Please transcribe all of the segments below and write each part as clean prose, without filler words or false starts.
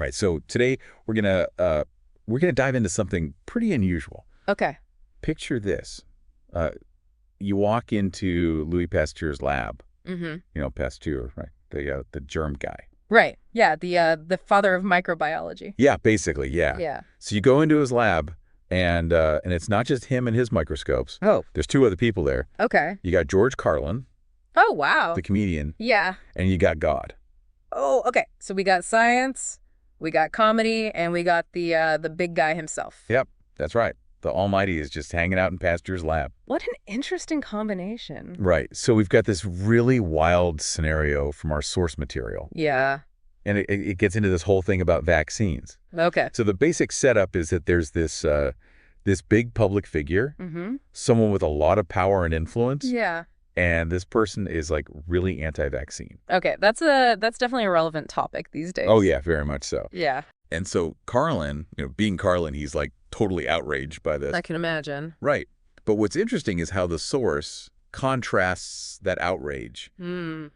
Right. So today we're gonna dive into something pretty unusual. Okay. Picture this: you walk into Louis Pasteur's lab. Mm-hmm. Pasteur, right? The germ guy. Right. Yeah. The father of microbiology. Yeah, basically, yeah. Yeah. So you go into his lab, and it's not just him and his microscopes. Oh. There's two other people there. Okay. You got George Carlin, Oh, wow. the comedian, Yeah. and you got God. Oh, okay. So we got science, we got comedy, and we got the big guy himself. Yep, that's right. The Almighty is just hanging out in Pasteur's lab. What an interesting combination. Right. So we've got this really wild scenario from our source material. Yeah. And it gets into this whole thing about vaccines. Okay. So the basic setup is that there's this big public figure, Mm-hmm. someone with a lot of power and influence, Yeah. and this person is like really anti-vaccine. Okay. That's definitely a relevant topic these days. Oh, yeah, very much so. Yeah. And so Carlin, being Carlin, he's like totally outraged by this. I can imagine. Right. But what's interesting is how the source contrasts that outrage Hmm.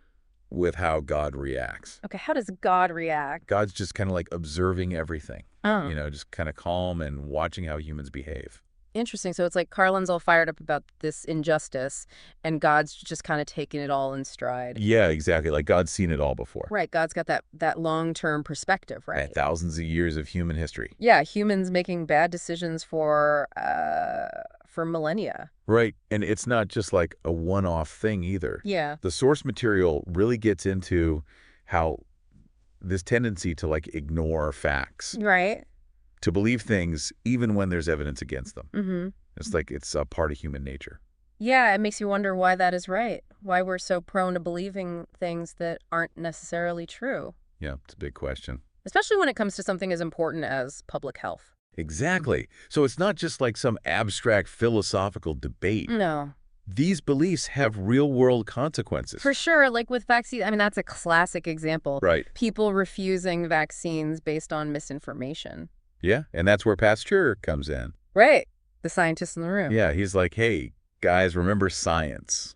with how God reacts. Okay. How does God react? God's just kind of like observing everything, Oh. just kind of calm and watching how humans behave. Interesting. So it's like Carlin's all fired up about this injustice, and God's just kind of taking it all in stride. Yeah, exactly. Like God's seen it all before. Right. God's got that long-term perspective, right? And thousands of years of human history. Yeah, humans making bad decisions for millennia. Right. And it's not just like a one-off thing either. Yeah. The source material really gets into how this tendency to like ignore facts, Right. to believe things even when there's evidence against them. Mm-hmm. It's like it's a part of human nature. Yeah, it makes you wonder why that is right. Why we're so prone to believing things that aren't necessarily true. Yeah, it's a big question. Especially when it comes to something as important as public health. Exactly. So it's not just like some abstract philosophical debate. No. These beliefs have real-world consequences. For sure, like with vaccines, I mean, that's a classic example. Right. People refusing vaccines based on misinformation. Yeah, and that's where Pasteur comes in. Right. The scientist in the room. Yeah, he's like, hey, guys, remember science.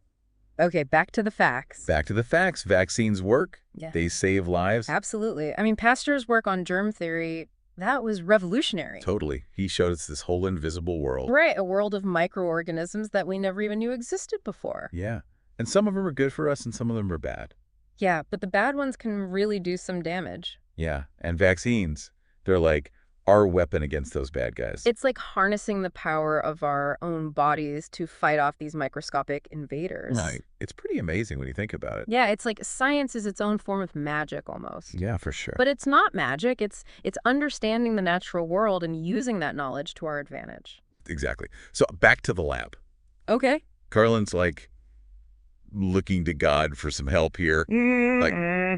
Okay, back to the facts. Back to the facts. Vaccines work. Yeah. They save lives. Absolutely. I mean, Pasteur's work on germ theory, that was revolutionary. Totally. He showed us this whole invisible world. Right, a world of microorganisms that we never even knew existed before. Yeah. And some of them are good for us and some of them are bad. Yeah, but the bad ones can really do some damage. Yeah. And vaccines, they're like our weapon against those bad guys. It's like harnessing the power of our own bodies to fight off these microscopic invaders. Right. It's pretty amazing when you think about it. Yeah, it's like science is its own form of magic almost. Yeah, for sure. But it's not magic. It's understanding the natural world and using that knowledge to our advantage. Exactly. So back to the lab. Okay. Carlin's like looking to God for some help here. Like,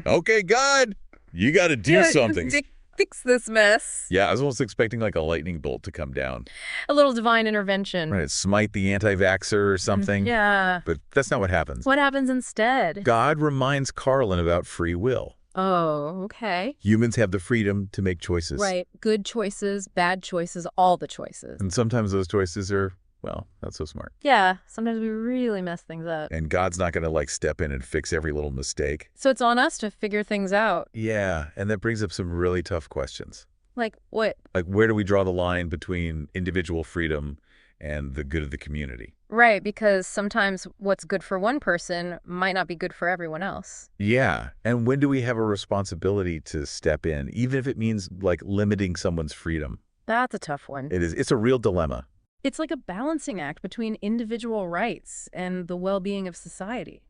okay, God, you got to do something. Fix this mess. Yeah, I was almost expecting like a lightning bolt to come down. A little divine intervention. Right, smite the anti-vaxxer or something. Yeah. But that's not what happens. What happens instead? God reminds Carlin about free will. Oh, okay. Humans have the freedom to make choices. Right. Good choices, bad choices, all the choices. And sometimes those choices are, well, not so smart. Yeah. Sometimes we really mess things up. And God's not going to like step in and fix every little mistake. So it's on us to figure things out. Yeah, and that brings up some really tough questions. Like what? Like, where do we draw the line between individual freedom and the good of the community? Right, because sometimes what's good for one person might not be good for everyone else. Yeah, and when do we have a responsibility to step in, even if it means like limiting someone's freedom? That's a tough one. It is. It's a real dilemma. It's like a balancing act between individual rights and the well-being of society.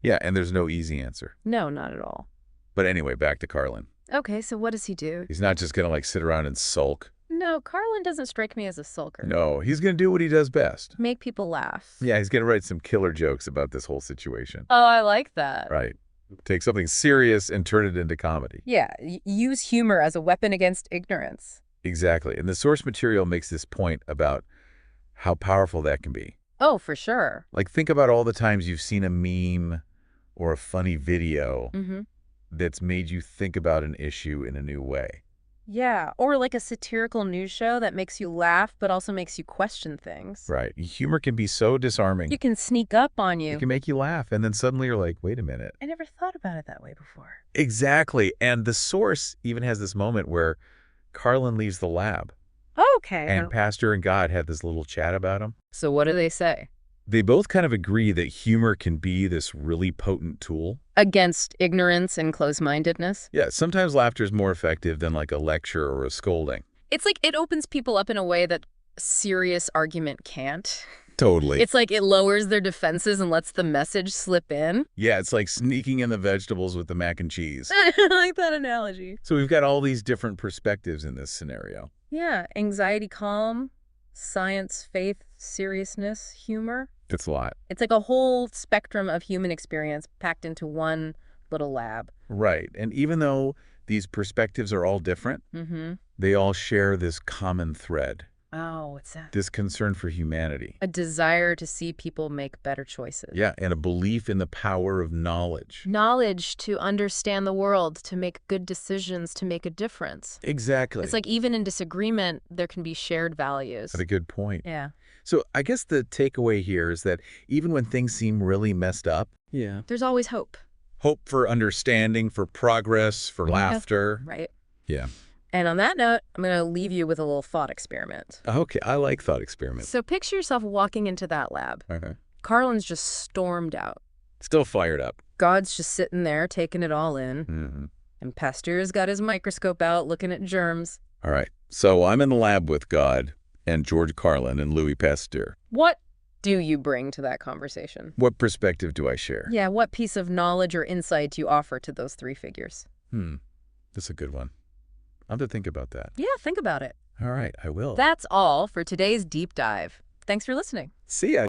Yeah, and there's no easy answer. No, not at all. But anyway, back to Carlin. Okay, so what does he do? He's not just going to like sit around and sulk. No, Carlin doesn't strike me as a sulker. No, he's going to do what he does best. Make people laugh. Yeah, he's going to write some killer jokes about this whole situation. Oh, I like that. Right. Take something serious and turn it into comedy. Yeah, use humor as a weapon against ignorance. Exactly. And the source material makes this point about how powerful that can be. Oh, for sure. Like, think about all the times you've seen a meme or a funny video Mm-hmm. that's made you think about an issue in a new way. Yeah, or like a satirical news show that makes you laugh but also makes you question things. Right. Humor can be so disarming. You can sneak up on It you. can make you laugh, and then suddenly you're like, wait a minute. I never thought about it that way before. Exactly. And the source even has this moment where Carlin leaves the lab, Okay. and Pasteur and God have this little chat about him. So what do they say? They both kind of agree that humor can be this really potent tool. Against ignorance and closed-mindedness? Yeah, sometimes laughter is more effective than like a lecture or a scolding. It's like it opens people up in a way that serious argument can't. Totally. It's like it lowers their defenses and lets the message slip in. Yeah, it's like sneaking in the vegetables with the mac and cheese. I like that analogy. So we've got all these different perspectives in this scenario. Yeah, anxiety calm, science, faith, seriousness, humor. It's a lot. It's like a whole spectrum of human experience packed into one little lab. Right. And even though these perspectives are all different, Mm-hmm. they all share this common thread, Oh, what's that? this concern for humanity. A desire to see people make better choices. Yeah, and a belief in the power of knowledge. Knowledge to understand the world, to make good decisions, to make a difference. Exactly. It's like even in disagreement, there can be shared values. That's a good point. Yeah. So I guess the takeaway here is that even when things seem really messed up, There's always hope. hope for understanding, for progress, for laughter. Right. Yeah. And on that note, I'm going to leave you with a little thought experiment. Okay, I like thought experiments. So picture yourself walking into that lab. Okay. Carlin's just stormed out. Still fired up. God's just sitting there taking it all in. Mm-hmm. And Pasteur's got his microscope out looking at germs. All right. So I'm in the lab with God and George Carlin and Louis Pasteur. What do you bring to that conversation? What perspective do I share? Yeah, what piece of knowledge or insight do you offer to those three figures? That's a good one. I'm to think about that. Yeah, think about it. All right, I will. That's all for today's deep dive. Thanks for listening. See ya.